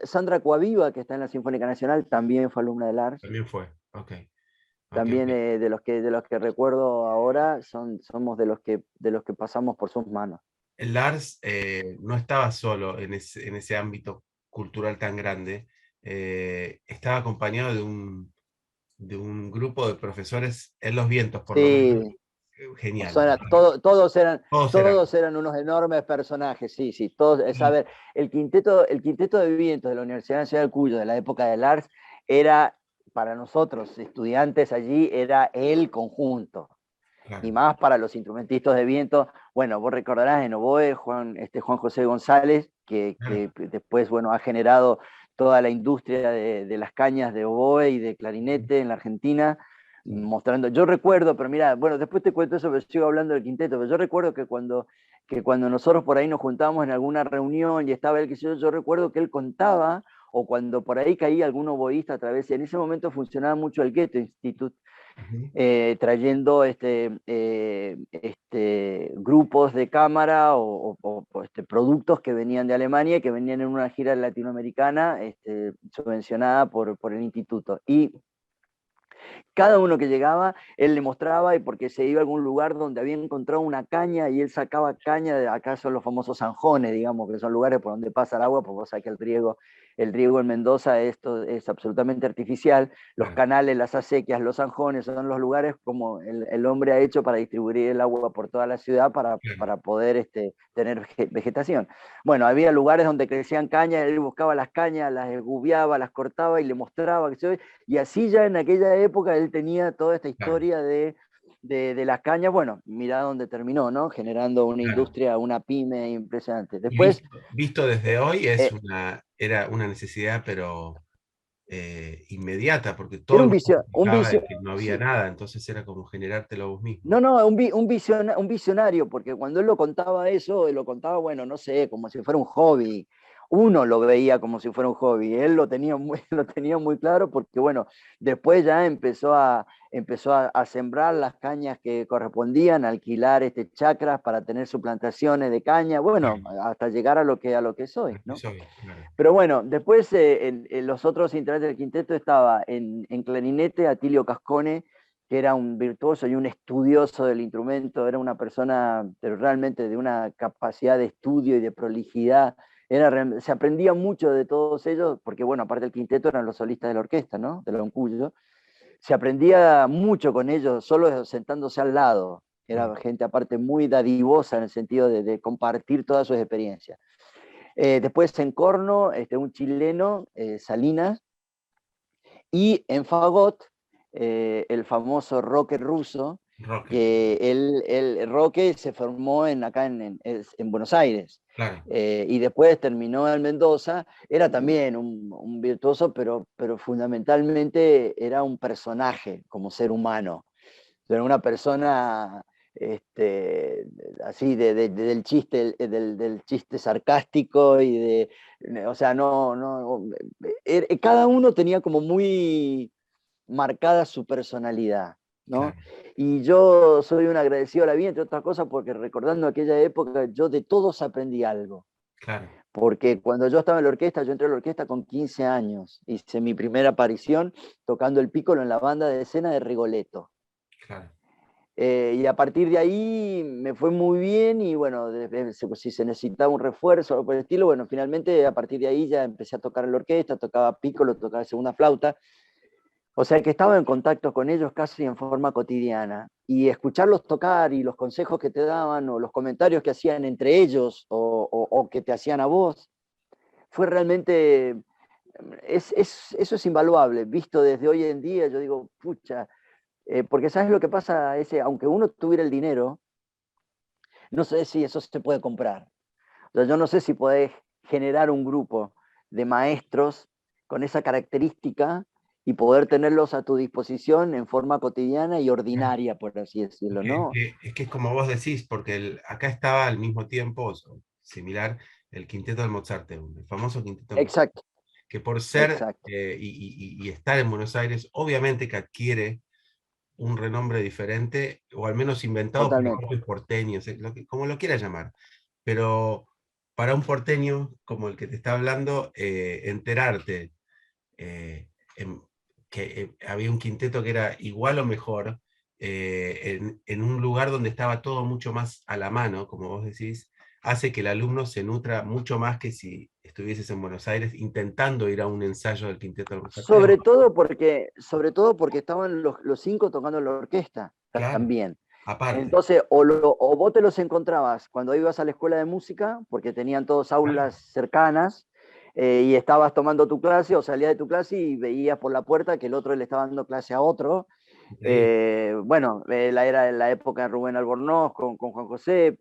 Speaker 3: Sandra Coaviva, que está en la Sinfónica Nacional, también fue alumna de Lars.
Speaker 2: también fue, ok, ok,
Speaker 3: También
Speaker 2: ok.
Speaker 3: de los que recuerdo ahora, somos de los que pasamos por sus manos.
Speaker 2: Lars no estaba solo en ese ámbito cultural tan grande, estaba acompañado de un grupo de profesores en los vientos, por lo menos.
Speaker 3: Sí, o
Speaker 2: Genial.
Speaker 3: sea,
Speaker 2: Todos eran.
Speaker 3: todos eran unos enormes personajes, sí, sí, todos, a
Speaker 2: Y,
Speaker 3: ver, el quinteto de vientos de la Universidad Nacional de Cuyo de la época de Lars era, para nosotros, estudiantes allí, era el conjunto. Y
Speaker 2: claro,
Speaker 3: más para los instrumentistas de viento. Bueno, vos recordarás en oboe, Juan José González,
Speaker 2: claro,
Speaker 3: que después, bueno, ha generado toda la industria de las cañas de oboe y de clarinete en la Argentina,
Speaker 2: sí,
Speaker 3: mostrando, yo recuerdo, pero mira, bueno, después te cuento eso, pero sigo hablando del quinteto, pero yo recuerdo que cuando nosotros por ahí nos juntábamos en alguna reunión y estaba él, que yo recuerdo que él contaba, o cuando por ahí caía algún oboísta a través, y en ese momento funcionaba mucho el Goethe Institute,
Speaker 2: ujú,
Speaker 3: trayendo grupos de cámara productos que venían de Alemania y que venían en una gira latinoamericana subvencionada por el instituto. Y cada uno que llegaba, él le mostraba y porque se iba a algún lugar donde había encontrado una caña y él sacaba caña, de acá son los famosos zanjones, digamos, que son lugares por donde pasa el agua, porque vos sabés que el riego en Mendoza esto es absolutamente artificial, los
Speaker 2: claro,
Speaker 3: canales, las acequias, los zanjones son los lugares como el hombre ha hecho para distribuir el agua por toda la ciudad
Speaker 2: claro,
Speaker 3: para poder tener vegetación. Bueno, había lugares donde crecían cañas, él buscaba las cañas, las gubiaba, las cortaba y le mostraba y así ya en aquella época él tenía toda esta
Speaker 2: claro,
Speaker 3: historia de las cañas. Bueno, mirá dónde terminó, ¿no? Generando una
Speaker 2: claro.
Speaker 3: industria, una pyme impresionante.
Speaker 2: Y
Speaker 3: Después,
Speaker 2: visto desde hoy
Speaker 3: eh,
Speaker 2: era una necesidad, pero
Speaker 4: inmediata, porque todo
Speaker 3: Era
Speaker 4: el
Speaker 3: un
Speaker 4: mundo se
Speaker 3: visio, un
Speaker 4: quejaba
Speaker 3: visio,
Speaker 4: de que no había
Speaker 3: sí.
Speaker 4: nada, entonces era como generártelo vos mismo.
Speaker 3: No, no, un visionario, porque cuando él lo contaba eso, él lo contaba, bueno, no sé, como si fuera un hobby. Uno lo veía como si fuera un hobby, él lo tenía muy, lo tenía muy claro porque, bueno, después ya empezó a sembrar las cañas que correspondían, a alquilar chacras para tener sus plantaciones de caña, bueno,
Speaker 4: Claro,
Speaker 3: hasta llegar a lo que soy,
Speaker 4: lo que
Speaker 3: ¿no?
Speaker 4: soy, claro.
Speaker 3: Pero bueno, después en los otros integrantes del quinteto estaba en clarinete Atilio Cascone, que era un virtuoso y un estudioso del instrumento, era una persona realmente de una capacidad de estudio y de prolijidad. Se aprendía mucho de todos ellos, porque bueno, aparte del quinteto eran los solistas de la orquesta, ¿no? De Loncuyo. Se aprendía mucho con ellos, solo sentándose al lado. Era gente aparte muy dadivosa en el sentido de compartir todas sus experiencias. Después en corno, un chileno, Salinas, y en fagot, el famoso Roque ruso,
Speaker 4: Roque,
Speaker 3: que Roque se formó acá en Buenos Aires,
Speaker 4: claro,
Speaker 3: y después terminó en Mendoza. Era también un virtuoso, pero fundamentalmente era un personaje como ser humano. Era una persona este, así del chiste sarcástico o sea, cada uno tenía como muy marcada su personalidad, ¿no?
Speaker 4: claro,
Speaker 3: Y yo soy un agradecido a la vida, entre otras cosas, porque recordando aquella época, yo de todos aprendí algo.
Speaker 4: claro,
Speaker 3: Porque cuando yo estaba en la orquesta, yo entré a la orquesta con 15 años. Hice mi primera aparición tocando el pícolo en la banda de escena de Rigoletto.
Speaker 4: claro.
Speaker 3: Y a partir de ahí me fue muy bien y bueno, si se necesitaba un refuerzo o algo por el estilo, bueno, finalmente a partir de ahí ya empecé a tocar en la orquesta, tocaba pícolo, tocaba segunda flauta, o sea que estaba en contacto con ellos casi en forma cotidiana y escucharlos tocar y los consejos que te daban o los comentarios que hacían entre ellos o que te hacían a vos, fue realmente, eso es invaluable, visto desde hoy en día, yo digo, pucha, porque sabes lo que pasa, aunque uno tuviera el dinero, no sé si eso se puede comprar. O sea, yo no sé si podés generar un grupo de maestros con esa característica y poder tenerlos a tu disposición en forma cotidiana y ordinaria, por así decirlo, ¿no?
Speaker 4: Es que es como vos decís, porque acá estaba al mismo tiempo, similar, el quinteto del Mozarteum, el famoso quinteto del Mozarteum,
Speaker 3: Exacto,
Speaker 4: que por ser
Speaker 3: exacto,
Speaker 4: y estar en Buenos Aires, obviamente que adquiere un renombre diferente, o al menos inventado por los
Speaker 3: totalmente.
Speaker 4: propios porteños, como lo quieras llamar. Pero para un porteño como el que te está hablando, enterarte eh, en- que había un quinteto que era igual o mejor, en un lugar donde estaba todo mucho más a la mano, como vos decís, hace que el alumno se nutra mucho más que si estuvieses en Buenos Aires intentando ir a un ensayo del quinteto del Mozarteum.
Speaker 3: Sobre todo porque estaban los cinco tocando en la orquesta
Speaker 4: Claro,
Speaker 3: también.
Speaker 4: aparte.
Speaker 3: Entonces, o vos te los encontrabas cuando ibas a la escuela de música, porque tenían todos aulas
Speaker 4: Claro,
Speaker 3: cercanas, y estabas tomando tu clase o salías de tu clase y veías por la puerta que el otro le estaba dando clase a otro.
Speaker 4: increíble.
Speaker 3: Bueno, era la época de Rubén Albornoz con Juan José,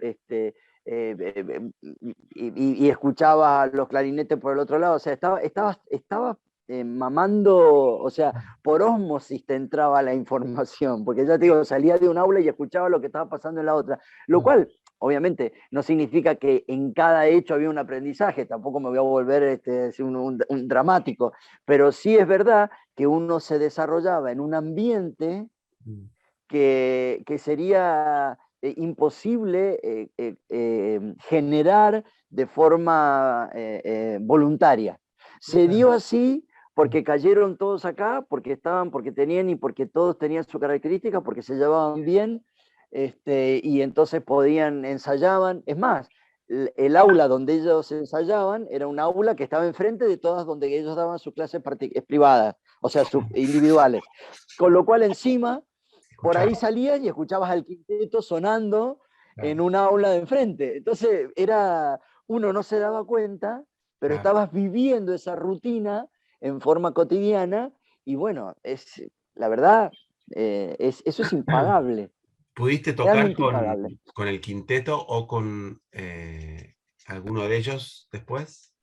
Speaker 3: y escuchaba los clarinetes por el otro lado, o sea, estaba mamando, o sea, por ósmosis te entraba la información, porque ya te digo, salía de un aula y escuchaba lo que estaba pasando en la otra, lo cual obviamente no significa que en cada hecho había un aprendizaje, tampoco me voy a volver un dramático, pero sí es verdad que uno se desarrollaba en un ambiente
Speaker 4: Mm.
Speaker 3: que sería imposible generar de forma voluntaria. Se dio así porque cayeron todos acá, porque tenían y porque todos tenían su característica, porque se llevaban bien, y entonces ensayaban. Es más, el aula donde ellos ensayaban era un aula que estaba enfrente de todas donde ellos daban sus clases privadas, o sea, sus individuales. Con lo cual encima por ahí
Speaker 4: Escuchaba.
Speaker 3: salías y escuchabas al quinteto sonando en
Speaker 4: Claro,
Speaker 3: un aula de enfrente. Entonces, uno no se daba cuenta, pero
Speaker 4: claro,
Speaker 3: estabas viviendo esa rutina en forma cotidiana y bueno, la verdad, eso es impagable,
Speaker 4: ¿pudiste tocar
Speaker 3: realmente impagable.
Speaker 4: con el quinteto o con alguno de ellos después?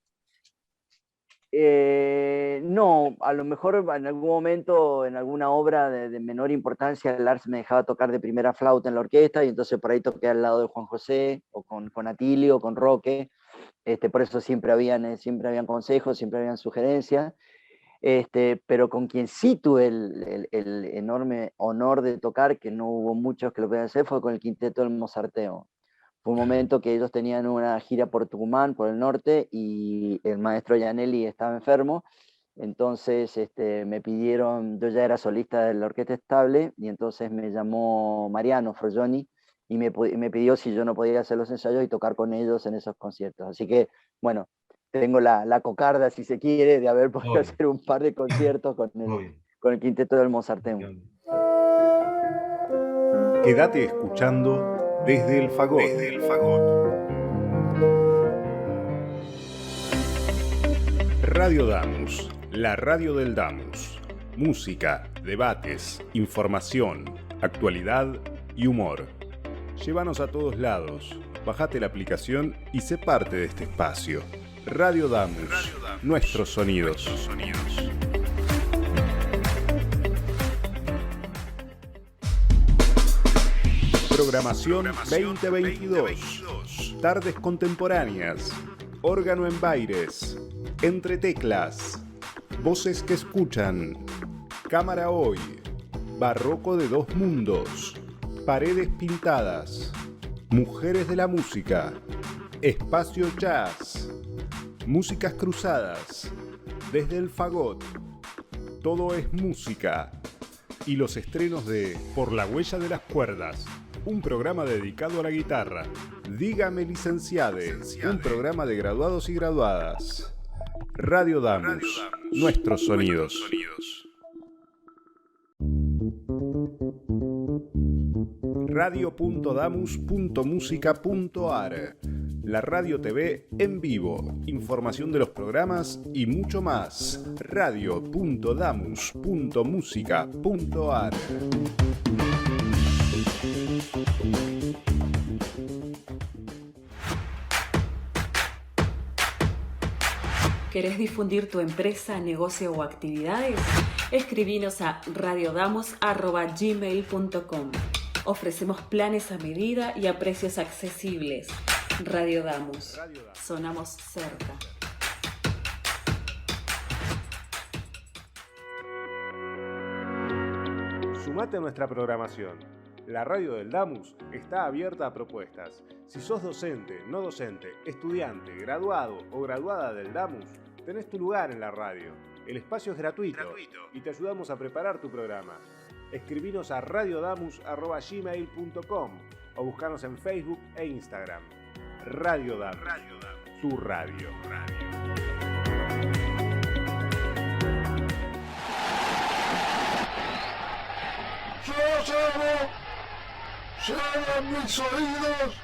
Speaker 3: No, a lo mejor en algún momento, en alguna obra de menor importancia, Lars me dejaba tocar de primera flauta en la orquesta y entonces por ahí toqué al lado de Juan José o con Atilio o con Roque. Por eso siempre habían consejos, siempre habían sugerencias. Pero con quien sí tuve el enorme honor de tocar, que no hubo muchos que lo pudieran hacer, fue con el quinteto del Mozarteo. Fue un momento que ellos tenían una gira por Tucumán, por el norte, y el maestro Gianelli estaba enfermo. Entonces me pidieron, yo ya era solista de la Orquesta Estable, y entonces me llamó Mariano Frogioni y me pidió si yo no podía hacer los ensayos y tocar con ellos en esos conciertos. Así que, bueno, tengo la cocarda, si se quiere, de haber podido hacer un par de conciertos con el quinteto del Mozarteum.
Speaker 1: Quédate escuchando Desde el Fagot. Desde el Fagot. Radio Damus, la radio del Damus. Música, debates, información, actualidad y humor. Llévanos a todos lados, bajate la aplicación y sé parte de este espacio. Radio Damus, nuestros sonidos. Programación 2022. Tardes contemporáneas. Órgano en Baires. Entre teclas. Voces que escuchan. Cámara hoy. Barroco de dos mundos. Paredes pintadas. Mujeres de la música. Espacio jazz. Músicas cruzadas. Desde el Fagot. Todo es música. Y los estrenos de Por la huella de las cuerdas, un programa dedicado a la guitarra. Dígame licenciade, un programa de graduados y graduadas. Radio Damus, nuestros sonidos. Radio.damus.musica.ar. La radio TV en vivo, información de los programas y mucho más. Radio.damus.musica.ar.
Speaker 5: ¿Querés difundir tu empresa, negocio o actividades? Escribinos a radiodamus@gmail.com. Ofrecemos planes a medida y a precios accesibles. Radio Damus. Sonamos cerca.
Speaker 1: Sumate a nuestra programación. La radio del Damus está abierta a propuestas. Si sos docente, no docente, estudiante, graduado o graduada del Damus, tenés tu lugar en la radio. El espacio es gratuito y te ayudamos a preparar tu programa. Escribinos a radiodamus@gmail.com o buscanos en Facebook e Instagram. Radio Damus, tu radio.
Speaker 6: Yo llevo a mis oídos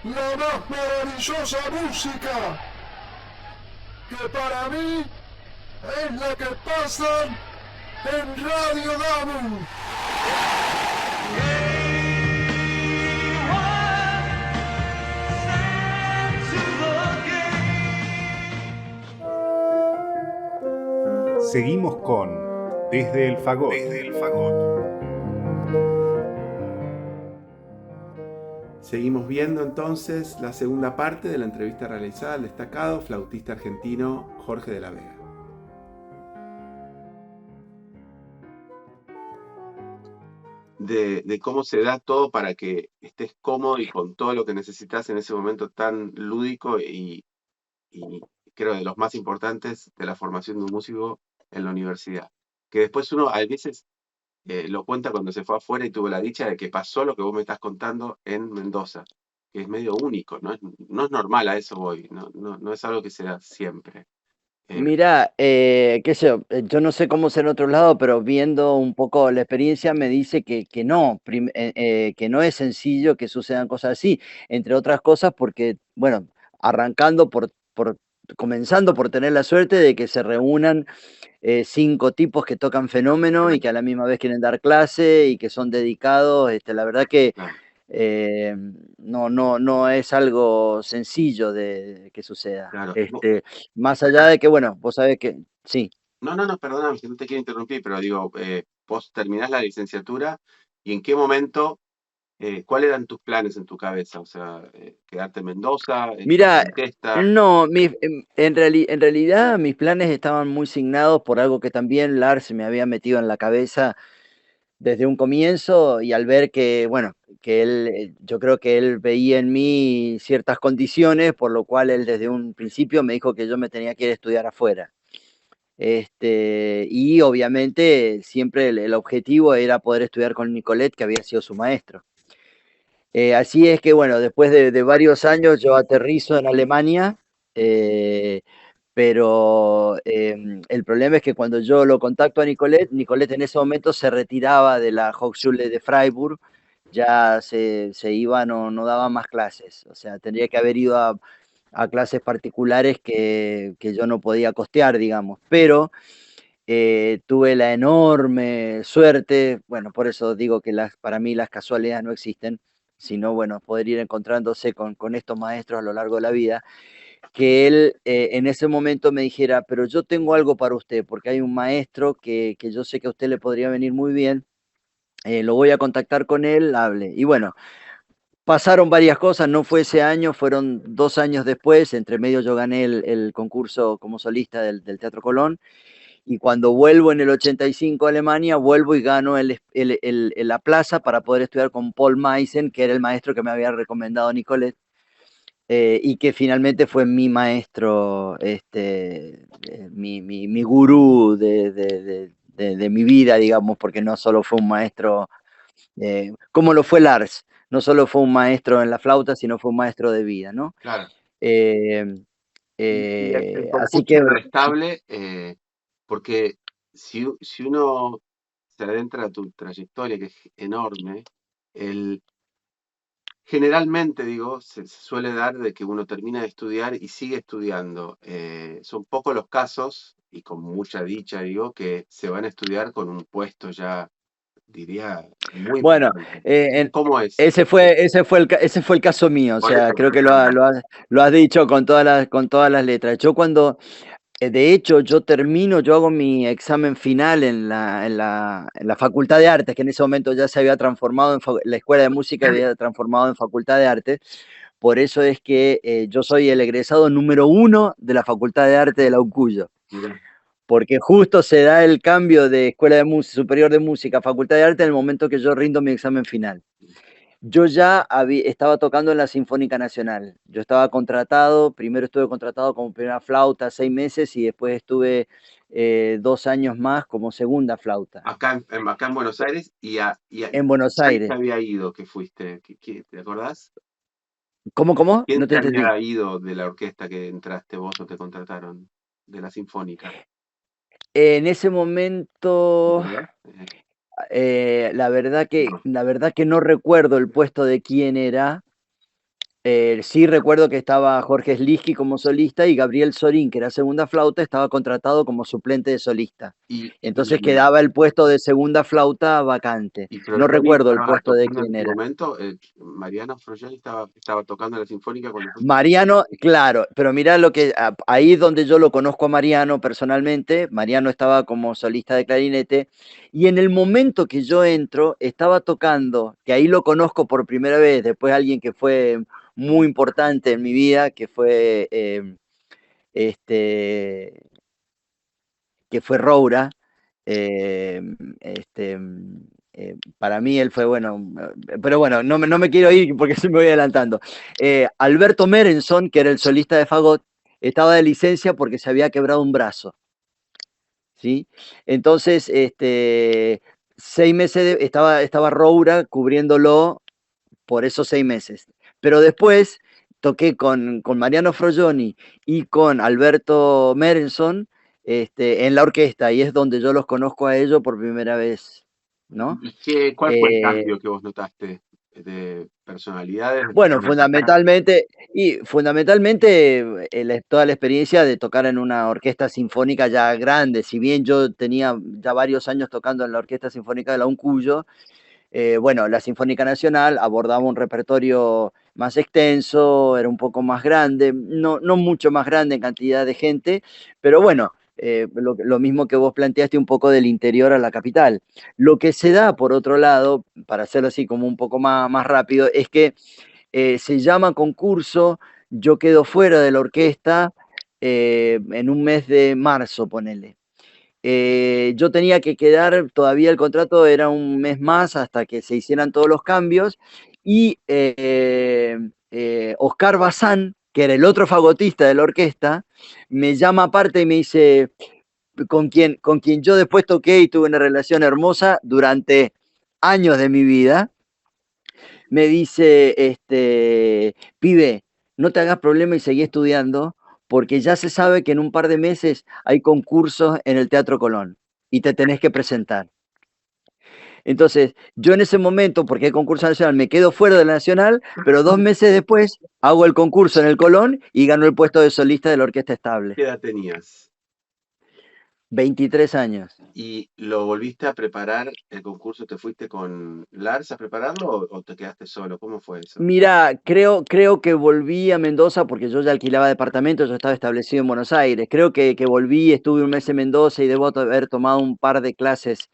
Speaker 6: la más maravillosa música, que para mí es la que pasan en Radio Damus.
Speaker 1: Seguimos con Desde el Fagot.
Speaker 2: Seguimos viendo entonces la segunda parte de la entrevista realizada al destacado flautista argentino Jorge de la Vega. De cómo se da todo para que estés cómodo y con todo lo que necesitas en ese momento tan lúdico y creo de los más importantes de la formación de un músico en la universidad. Que después uno a veces lo cuenta cuando se fue afuera y tuvo la dicha de que pasó lo que vos me estás contando en Mendoza, que es medio único, no es normal, a eso voy, no es algo que se da siempre.
Speaker 3: Mira, qué sé yo no sé cómo es en otro lado, pero viendo un poco la experiencia me dice que no es sencillo que sucedan cosas así, entre otras cosas porque, bueno, comenzando por tener la suerte de que se reúnan 5 tipos que tocan fenómeno y que a la misma vez quieren dar clase y que son dedicados. La verdad que no es algo sencillo de que suceda.
Speaker 4: Claro.
Speaker 3: Más allá de que, bueno, vos sabés que sí.
Speaker 4: No, perdóname, si no te quiero interrumpir, pero digo, vos terminás la licenciatura y en qué momento, ¿cuáles eran tus planes en tu cabeza? O sea, quedarte en Mendoza, en la
Speaker 3: Mira,
Speaker 4: orquesta.
Speaker 3: no, en realidad mis planes estaban muy signados por algo que también Lars me había metido en la cabeza desde un comienzo y al ver que, bueno, que él, yo creo que él veía en mí ciertas condiciones, por lo cual él desde un principio me dijo que yo me tenía que ir a estudiar afuera. Y obviamente siempre el objetivo era poder estudiar con Nicolet, que había sido su maestro. Así es que, bueno, después de varios años yo aterrizo en Alemania, pero el problema es que cuando yo lo contacto a Nicolet, Nicolet en ese momento se retiraba de la Hochschule de Freiburg, ya se iba, no daba más clases, o sea, tendría que haber ido a clases particulares que yo no podía costear, digamos, pero tuve la enorme suerte, bueno, por eso digo que para mí las casualidades no existen, sino, bueno, poder ir encontrándose con estos maestros a lo largo de la vida, que él en ese momento me dijera, pero yo tengo algo para usted, porque hay un maestro que yo sé que a usted le podría venir muy bien, lo voy a contactar con él, hable. Y bueno, pasaron varias cosas, no fue ese año, fueron 2 años después, entre medio yo gané el concurso como solista del Teatro Colón, y cuando vuelvo en el 85 a Alemania, vuelvo y gano la plaza para poder estudiar con Paul Meissen, que era el maestro que me había recomendado Nicolet, y que finalmente fue mi maestro, mi gurú de mi vida, digamos, porque no solo fue un maestro, como lo fue Lars, no solo fue un maestro en la flauta, sino fue un maestro de vida, ¿no?
Speaker 4: Claro.
Speaker 3: Eh,
Speaker 4: Y el
Speaker 3: Así
Speaker 4: concurso
Speaker 3: que
Speaker 4: era estable, porque si uno se adentra a tu trayectoria, que es enorme, generalmente, digo, se suele dar de que uno termina de estudiar y sigue estudiando. Son pocos los casos, y con mucha dicha, digo, que se van a estudiar con un puesto ya, diría, muy
Speaker 3: bueno,
Speaker 4: importante. ¿Cómo es?
Speaker 3: ese fue el caso mío, o
Speaker 4: Por eso,
Speaker 3: sea, creo
Speaker 4: por
Speaker 3: que
Speaker 4: eso.
Speaker 3: lo has dicho con todas las letras. Yo cuando, de hecho, yo hago mi examen final en la Facultad de Artes, que en ese momento ya se había transformado la Escuela de Música había transformado en Facultad de Artes. Por eso es que yo soy el egresado número 1 de la Facultad de Arte de la UCUYO.
Speaker 4: Mirá.
Speaker 3: Porque justo se da el cambio de Escuela de Música, Superior de Música a Facultad de Arte en el momento que yo rindo mi examen final. Yo ya estaba tocando en la Sinfónica Nacional. Yo estaba contratado, primero estuve contratado como primera flauta 6 meses y después estuve 2 años más como segunda flauta
Speaker 4: Acá en Buenos Aires
Speaker 3: en Buenos
Speaker 4: ¿quién te
Speaker 3: Aires.
Speaker 4: había ido que fuiste? ¿Te acordás?
Speaker 3: ¿Cómo?
Speaker 4: ¿Quién
Speaker 3: No te
Speaker 4: te
Speaker 3: entendí.
Speaker 4: había ido de la orquesta que entraste vos o te contrataron? De la Sinfónica.
Speaker 3: En ese momento,
Speaker 4: ¿Verdad?
Speaker 3: la verdad
Speaker 4: No.
Speaker 3: que no recuerdo el puesto de quién era. Sí recuerdo que estaba Jorge Slisky como solista y Gabriel Sorín, que era segunda flauta, estaba contratado como suplente de solista.
Speaker 4: Y,
Speaker 3: Entonces quedaba el puesto de segunda flauta vacante. No
Speaker 4: Frogioni
Speaker 3: recuerdo el
Speaker 4: estaba
Speaker 3: puesto de
Speaker 4: tocando en
Speaker 3: quién
Speaker 4: ese
Speaker 3: era.
Speaker 4: momento. Mariano Frogioni estaba tocando en la Sinfónica cuando fuiste.
Speaker 3: Mariano, claro, pero mirá ahí es donde yo lo conozco a Mariano personalmente. Mariano estaba como solista de clarinete y en el momento que yo entro estaba tocando, que ahí lo conozco por primera vez, después alguien que fue muy importante en mi vida, que fue este, Roura. Para mí él fue bueno, pero bueno, no me quiero ir porque se me voy adelantando. Alberto Merenson, que era el solista de Fagot, estaba de licencia porque se había quebrado un brazo. ¿Sí? Entonces, 6 meses estaba Roura cubriéndolo por esos 6 meses. Pero después toqué con Mariano Frogioni y con Alberto Merenson en la orquesta, y es donde yo los conozco a ellos por primera vez, ¿no?
Speaker 4: ¿Cuál fue el cambio que vos notaste de personalidades?
Speaker 3: Bueno, fundamentalmente toda la experiencia de tocar en una orquesta sinfónica ya grande, si bien yo tenía ya varios años tocando en la Orquesta Sinfónica de la UNCUYO, Bueno, la Sinfónica Nacional abordaba un repertorio más extenso, era un poco más grande, no mucho más grande en cantidad de gente, pero bueno, lo mismo que vos planteaste, un poco del interior a la capital. Lo que se da, por otro lado, para hacerlo así como un poco más rápido, es que se llama concurso, yo quedo fuera de la orquesta en un mes de marzo, ponele. Yo tenía que quedar, todavía el contrato era un mes más hasta que se hicieran todos los cambios, y Oscar Bazán, que era el otro fagotista de la orquesta, me llama aparte y me dice, con quien yo después toqué y tuve una relación hermosa durante años de mi vida, me dice, pibe, no te hagas problema y seguí estudiando, porque ya se sabe que en un par de meses hay concursos en el Teatro Colón y te tenés que presentar. Entonces, yo en ese momento, porque hay concurso nacional, me quedo fuera de la nacional, pero 2 meses después hago el concurso en el Colón y gano el puesto de solista de la Orquesta Estable.
Speaker 4: ¿Qué edad tenías?
Speaker 3: 23 años.
Speaker 4: ¿Y lo volviste a preparar el concurso? ¿Te fuiste con Lars a prepararlo o te quedaste solo? ¿Cómo fue eso?
Speaker 3: Mira, creo que volví a Mendoza porque yo ya alquilaba departamento, yo estaba establecido en Buenos Aires. Creo que volví, estuve un mes en Mendoza y debo haber tomado un par de clases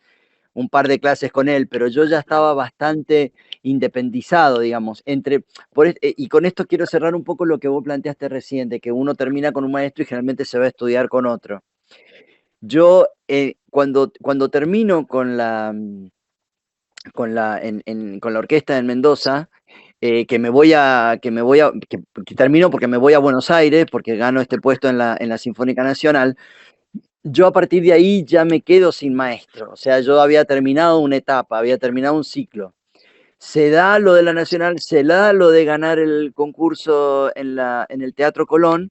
Speaker 3: con él, pero yo ya estaba bastante independizado, digamos. Y con esto quiero cerrar un poco lo que vos planteaste recién, de que uno termina con un maestro y generalmente se va a estudiar con otro. Yo, cuando termino con la orquesta en Mendoza, que termino porque me voy a Buenos Aires, porque gano este puesto en la Sinfónica Nacional. Yo a partir de ahí ya me quedo sin maestro, o sea, yo había terminado una etapa, había terminado un ciclo. Se da lo de la Nacional, se da lo de ganar el concurso en el Teatro Colón,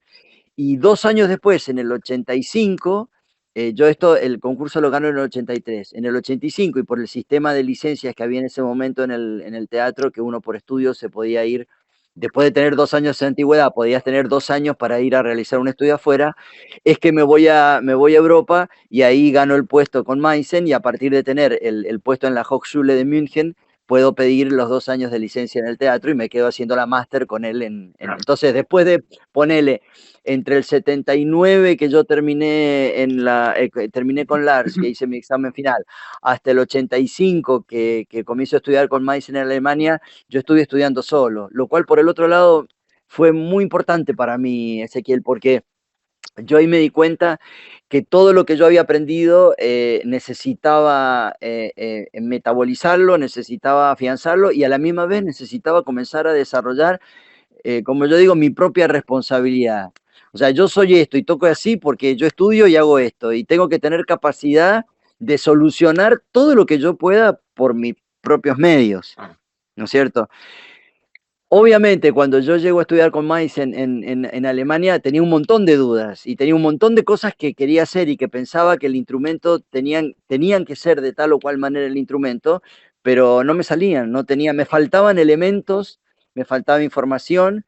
Speaker 3: y 2 años después, en el 85, el concurso lo gano en el 83. En el 85, y por el sistema de licencias que había en ese momento en el teatro, que uno por estudio se podía ir, después de tener 2 años de antigüedad, podías tener 2 años para ir a realizar un estudio afuera, es que me voy a Europa, y ahí gano el puesto con Meissen, y a partir de tener el puesto en la Hochschule de München, puedo pedir los 2 años de licencia en el teatro y me quedo haciendo la máster con él. Entonces, después de ponerle entre el 79, que yo terminé con Lars, que hice mi examen final, hasta el 85, que comienzo a estudiar con Meissen en Alemania, yo estuve estudiando solo, lo cual por el otro lado fue muy importante para mí, Ezequiel, porque yo ahí me di cuenta que todo lo que yo había aprendido necesitaba metabolizarlo, necesitaba afianzarlo, y a la misma vez necesitaba comenzar a desarrollar, como yo digo, mi propia responsabilidad. O sea, yo soy esto y toco así porque yo estudio y hago esto, y tengo que tener capacidad de solucionar todo lo que yo pueda por mis propios medios, ¿no es cierto? Obviamente, cuando yo llego a estudiar con Meissen en Alemania, tenía un montón de dudas y tenía un montón de cosas que quería hacer y que pensaba que el instrumento tenían que ser de tal o cual manera el instrumento, pero no me salían, me faltaban elementos, me faltaba información.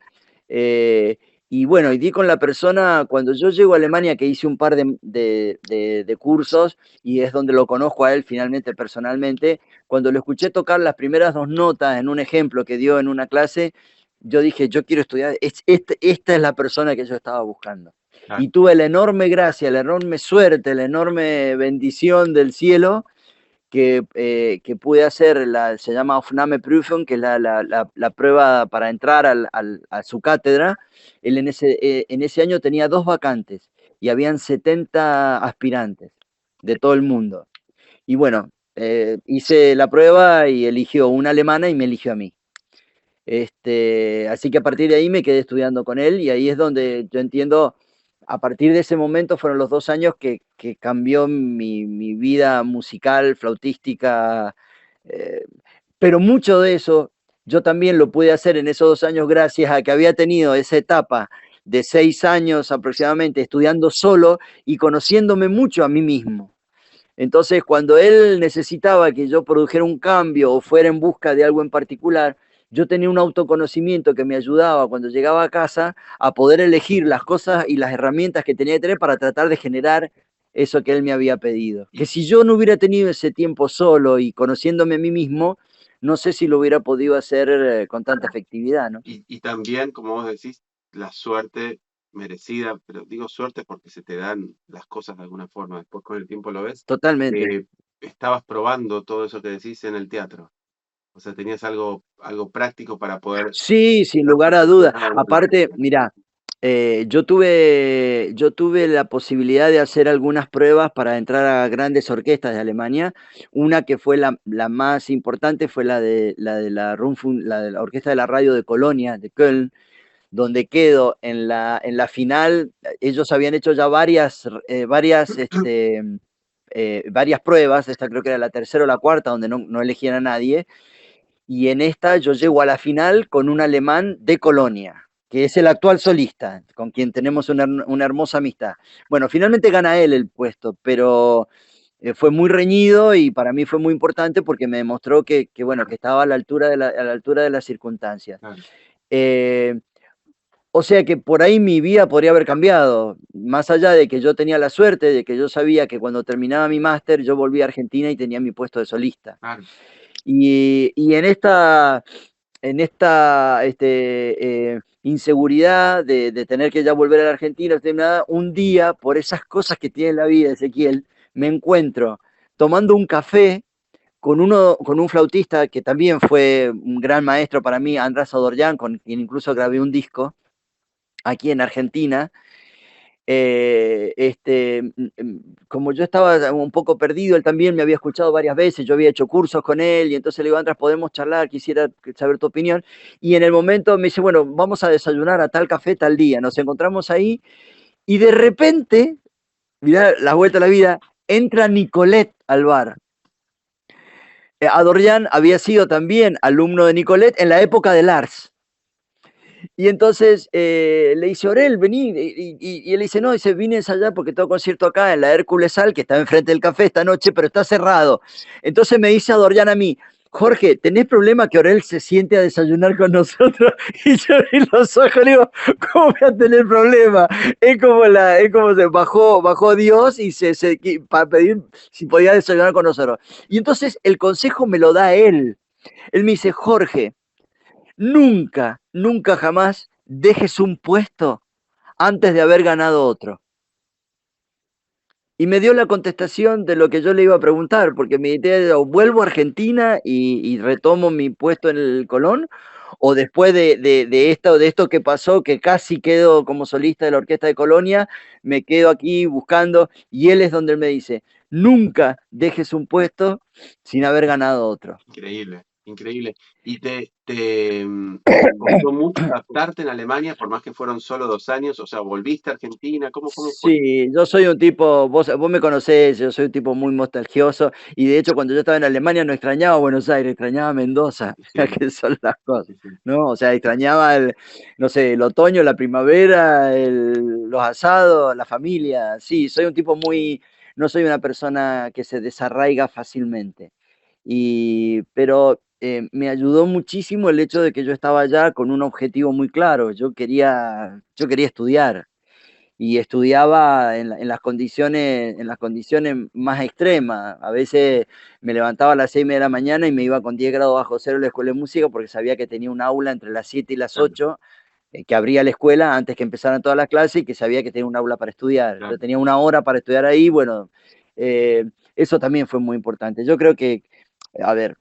Speaker 3: Y bueno, y di con la persona, cuando yo llego a Alemania, que hice un par de cursos, y es donde lo conozco a él finalmente personalmente. Cuando lo escuché tocar las primeras 2 notas en un ejemplo que dio en una clase, yo dije, yo quiero estudiar, esta es la persona que yo estaba buscando.
Speaker 4: Claro.
Speaker 3: Y tuve la enorme gracia, la enorme suerte, la enorme bendición del cielo, que pude hacer, se llama Aufnahmeprüfung, que es la prueba para entrar a su cátedra. Él en ese año tenía 2 vacantes y habían 70 aspirantes de todo el mundo. Y bueno, hice la prueba y eligió una alemana y me eligió a mí. Así que a partir de ahí me quedé estudiando con él, y ahí es donde yo entiendo, a partir de ese momento fueron los 2 años que cambió mi vida musical, flautística, pero mucho de eso yo también lo pude hacer en esos 2 años gracias a que había tenido esa etapa de 6 años aproximadamente estudiando solo y conociéndome mucho a mí mismo. Entonces, cuando él necesitaba que yo produjera un cambio o fuera en busca de algo en particular, yo tenía un autoconocimiento que me ayudaba cuando llegaba a casa a poder elegir las cosas y las herramientas que tenía que tener para tratar de generar eso que él me había pedido. Que si yo no hubiera tenido ese tiempo solo y conociéndome a mí mismo, no sé si lo hubiera podido hacer con tanta efectividad, ¿no?
Speaker 4: Y también, como vos decís, la suerte merecida, pero digo suerte porque se te dan las cosas de alguna forma, después con el tiempo lo ves,
Speaker 3: Totalmente.
Speaker 4: estabas probando todo eso que decís en el teatro. O sea, tenías algo práctico para poder...
Speaker 3: Sí, sin lugar a dudas. Aparte, mira, yo tuve la posibilidad de hacer algunas pruebas para entrar a grandes orquestas de Alemania. Una que fue la más importante fue la de la Orquesta de la Radio de Colonia, de Köln, donde quedo en la final. Ellos habían hecho ya varias pruebas, esta creo que era la tercera o la cuarta, donde no elegían a nadie, y en esta yo llego a la final con un alemán de Colonia, que es el actual solista, con quien tenemos una hermosa amistad. Bueno, finalmente gana él el puesto, pero fue muy reñido y para mí fue muy importante porque me demostró bueno, que estaba a la altura a la altura de las circunstancias.
Speaker 4: Claro.
Speaker 3: O sea que por ahí mi vida podría haber cambiado, más allá de que yo tenía la suerte, de que yo sabía que cuando terminaba mi máster yo volvía a Argentina y tenía mi puesto de solista.
Speaker 4: Claro.
Speaker 3: Y en esta inseguridad de tener que ya volver a la Argentina, un día, por esas cosas que tiene la vida, Ezequiel, me encuentro tomando un café con un flautista que también fue un gran maestro para mí, András Adorján, con quien incluso grabé un disco aquí en Argentina. Como yo estaba un poco perdido, él también me había escuchado varias veces, yo había hecho cursos con él, y entonces le digo, András, podemos charlar, quisiera saber tu opinión. Y en el momento me dice, bueno, vamos a desayunar a tal café tal día. Nos encontramos ahí, y de repente, mirá la vuelta a la vida, entra Nicolette al bar. Adorján había sido también alumno de Nicolette en la época de Lars. Y entonces le dice, Orel, vení. Y él dice, no, dice, vine a ensayar porque tengo concierto acá en la Hércules Hall, que está enfrente del café esta noche, pero está cerrado. Entonces me dice Adorján a mí, Jorge, ¿tenés problema que Orel se siente a desayunar con nosotros? Y yo abrí los ojos y digo, ¿cómo voy a tener problema? Es como se bajó Dios y para pedir si podía desayunar con nosotros. Y entonces el consejo me lo da él. Él me dice, Jorge, nunca, nunca jamás dejes un puesto antes de haber ganado otro. Y me dio la contestación de lo que yo le iba a preguntar, porque mi idea era, o vuelvo a Argentina y retomo mi puesto en el Colón, o después de esto que pasó, que casi quedo como solista de la Orquesta de Colonia, me quedo aquí buscando, y él es donde él me dice, nunca dejes un puesto sin haber ganado otro.
Speaker 4: Increíble, increíble. ¿Y te costó mucho adaptarte en Alemania, por más que fueron solo 2 años? O sea, ¿volviste a Argentina? ¿Cómo fue?
Speaker 3: Sí, yo soy un tipo, vos me conocés, yo soy un tipo muy nostalgioso, y de hecho cuando yo estaba en Alemania no extrañaba Buenos Aires, extrañaba Mendoza,
Speaker 4: Sí.
Speaker 3: que son las cosas,
Speaker 4: Sí, sí.
Speaker 3: ¿no? O sea, extrañaba no sé, el otoño, la primavera, los asados, la familia. Sí, soy un tipo no soy una persona que se desarraiga fácilmente. Pero me ayudó muchísimo el hecho de que yo estaba allá con un objetivo muy claro. Yo quería estudiar, y estudiaba en las condiciones más extremas. A veces me levantaba a las 6:30 de la mañana y me iba con 10 grados bajo cero a la escuela de música porque sabía que tenía un aula entre las 7 y las 8, que abría la escuela antes que empezaran todas las clases, y que sabía que tenía un aula para estudiar.
Speaker 4: Claro.
Speaker 3: Yo tenía una hora para estudiar ahí. Bueno, eso también fue muy importante. Yo creo que, a ver,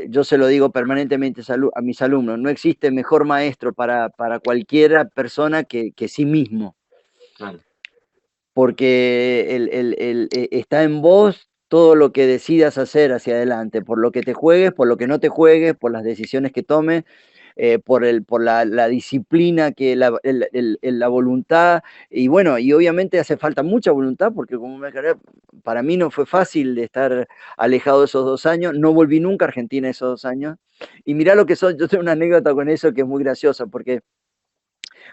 Speaker 3: yo se lo digo permanentemente a mis alumnos, no existe mejor maestro para cualquier persona que sí mismo.
Speaker 4: Claro.
Speaker 3: Porque está en vos todo lo que decidas hacer hacia adelante, por lo que te juegues, por lo que no te juegues, por las decisiones que tomes, por la disciplina, la voluntad, y bueno, y obviamente hace falta mucha voluntad, porque como para mí no fue fácil de estar alejado de esos 2 años, no volví nunca a Argentina esos 2 años, y mirá lo que soy, yo tengo una anécdota con eso que es muy graciosa, porque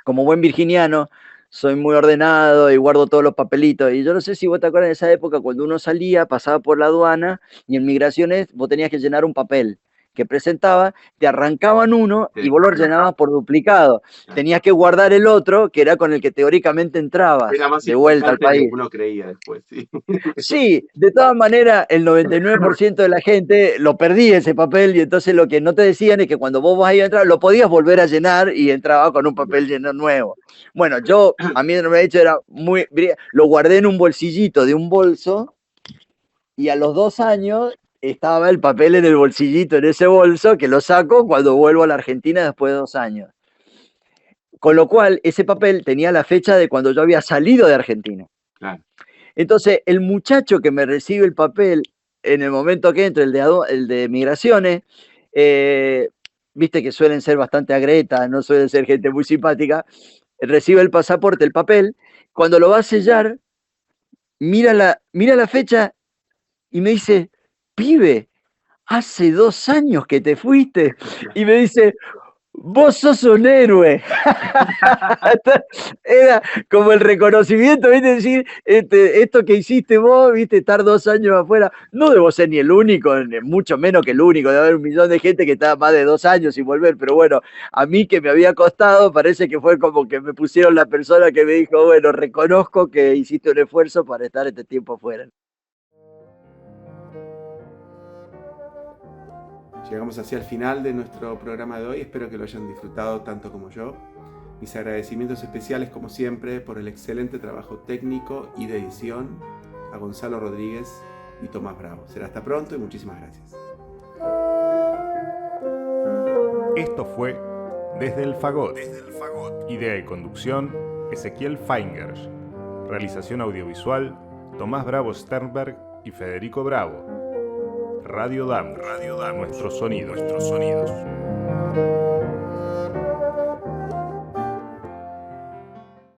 Speaker 3: como buen virginiano, soy muy ordenado y guardo todos los papelitos. Y yo no sé si vos te acuerdas de esa época cuando uno salía, pasaba por la aduana y en migraciones vos tenías que llenar un papel. que presentaba, te arrancaban uno y
Speaker 2: Sí.
Speaker 3: vos lo rellenabas por duplicado. Tenías que guardar el otro, que era con el que teóricamente entrabas
Speaker 2: Era más
Speaker 3: de vuelta al
Speaker 2: importante de lo
Speaker 3: país.
Speaker 2: que uno creía después, sí.
Speaker 3: Sí, de todas maneras, el 99% de la gente lo perdía ese papel y entonces lo que no te decían es que cuando vos vas a ir a entrar, lo podías volver a llenar y entraba con un papel lleno nuevo. Bueno, a mí no me ha hecho, era muy, lo guardé en un bolsillito de un bolso y a los 2 años estaba el papel en el bolsillito, en ese bolso, que lo saco cuando vuelvo a la Argentina después de 2 años. Con lo cual, ese papel tenía la fecha de cuando yo había salido de Argentina.
Speaker 2: Claro.
Speaker 3: Entonces, el muchacho que me recibe el papel en el momento que entro, el de migraciones, viste que suelen ser bastante agretas, no suelen ser gente muy simpática, recibe el pasaporte, el papel, cuando lo va a sellar, mira la fecha y me dice, pibe, hace 2 años que te fuiste. Y me dice, vos sos un héroe. Era como el reconocimiento, ¿viste? Decir, esto que hiciste vos, ¿viste? Estar 2 años afuera, no debo ser ni el único, ni mucho menos que el único, debe haber un millón de gente que estaba más de 2 años sin volver, pero bueno, a mí que me había costado, parece que fue como que me pusieron la persona que me dijo, bueno, reconozco que hiciste un esfuerzo para estar este tiempo afuera.
Speaker 2: Llegamos hacia el final de nuestro programa de hoy, espero que lo hayan disfrutado tanto como yo. Mis agradecimientos especiales, como siempre, por el excelente trabajo técnico y de edición a Gonzalo Rodríguez y Tomás Bravo. Será hasta pronto y muchísimas gracias.
Speaker 1: Esto fue Desde el Fagot. Idea y conducción, Ezequiel Feingersch. Realización audiovisual, Tomás Bravo Sternberg y Federico Bravo. Radio Damus, nuestros sonidos.